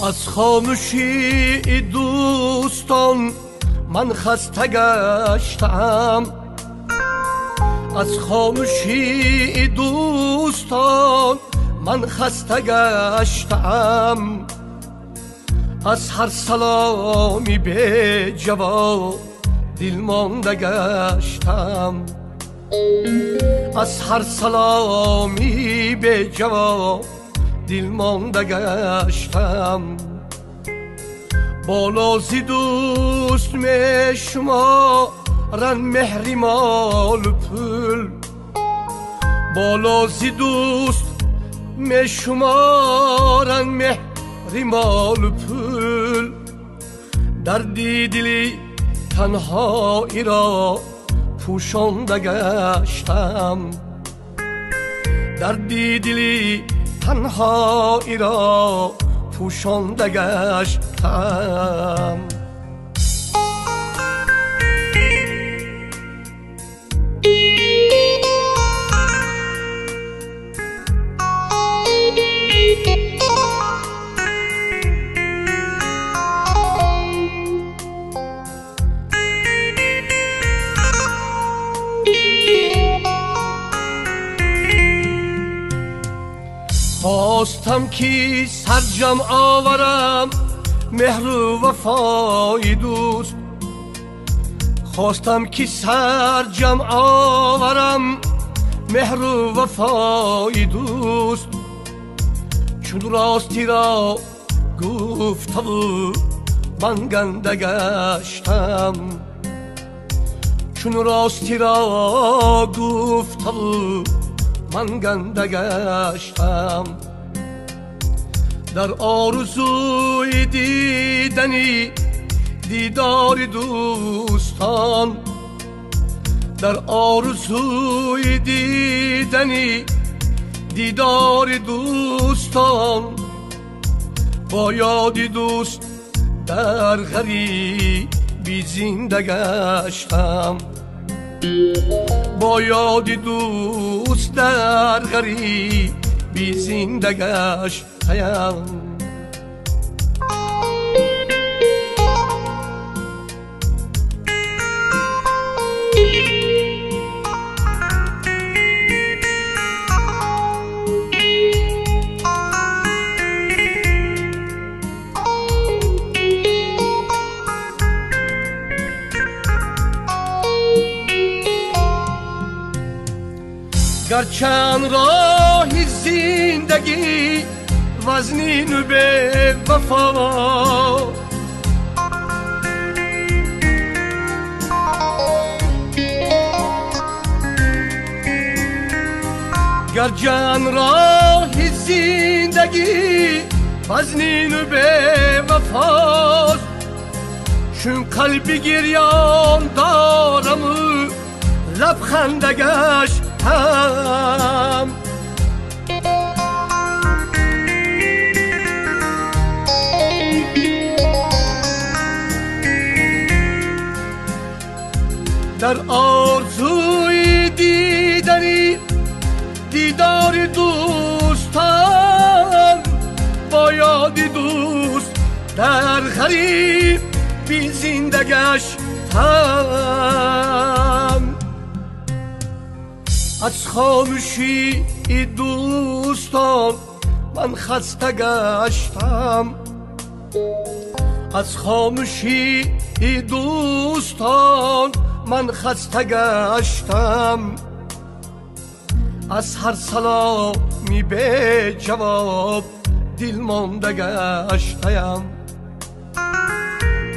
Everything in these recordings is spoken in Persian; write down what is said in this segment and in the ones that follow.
از خاموشی دوستان من خسته گشتم، از خاموشی دوستان من خسته گشتم، از هر سلامی به جواب دل مانده گشتم، از هر سلامی به جواب دل مانده گشتم. بالا زی دوست می شمارن مهری مال و پول، بالا زی دوست می شمارن مهری مال و پول، دردی دلی تنهایی را پوشانده گشتم، دردی دلی تنهایی را پوشانده گشتم. خواستم که سرجم آورم مهر و وفای دوست، خواستم که سرجم آورم مهر و وفای دوست، چون راستی را گفته و من گنده گشتم، چون راستی را گفته و من گنده گشتم. در آرزوی دیدنی دیدار دوستان، در آرزوی دیدنی دیدار دوستان، با یاد دوست در غریبی زنده گشتم، با یاد دوست در غریبی زنده گشتم. گرچند راه زندگی وزنین به وفا، گرچند راه زندگی وزنین به وفاست، چون قلبی گریان دارم و لبخنده گشتم، در آرزوی دیدنی دیدار دوستان، با یاد دوست در غریب بی زنده گشتم. از خاموشی دوستان من خسته گشتم، از خاموشی دوستان من خسته گشتم، از هر سلامی به جواب دل مانده گشتم،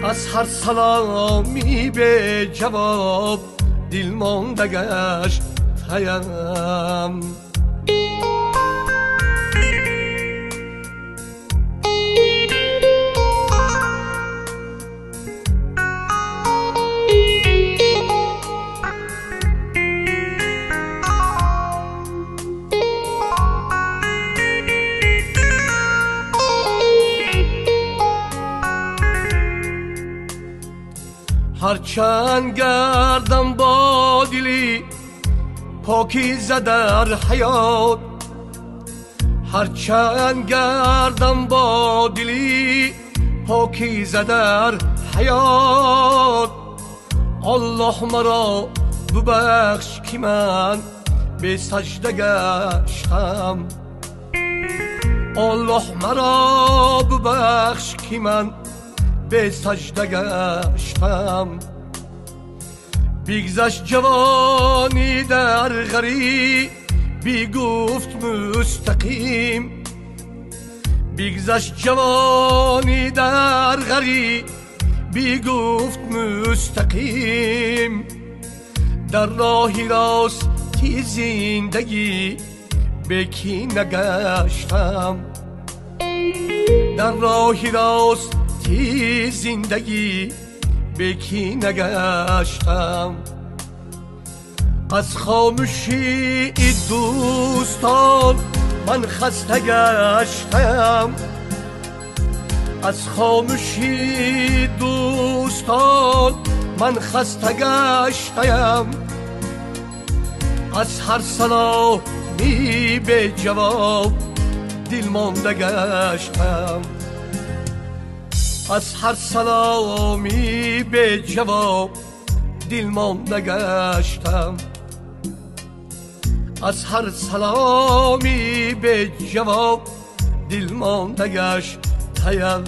از هر سلامی به جواب دل مانده گشتم. هرچند گردم با دلی پاکیزه در حیات، هرچند گردم با دلی پاکیزه در حیات، الله مرا ببخش که من به سجده گشتم. الله مرا ببخش که من به سجده گشتم. بگذشت جوانی در غریبی گفت مستقیم، بگذشت جوانی در غریبی گفت مستقیم. در راهی راستی زندگی به کی نگشتم، در راهی راستی زندگی به کی نگشتم. از خاموشی دوستان من خسته گشتم، از خاموشی دوستان من خسته گشتم. از هر سلامی به جواب دل مانده گشتم، از هر سلامی به جواب دل مانده گشتم، از هر سلامی به جواب دل مانده گشتم.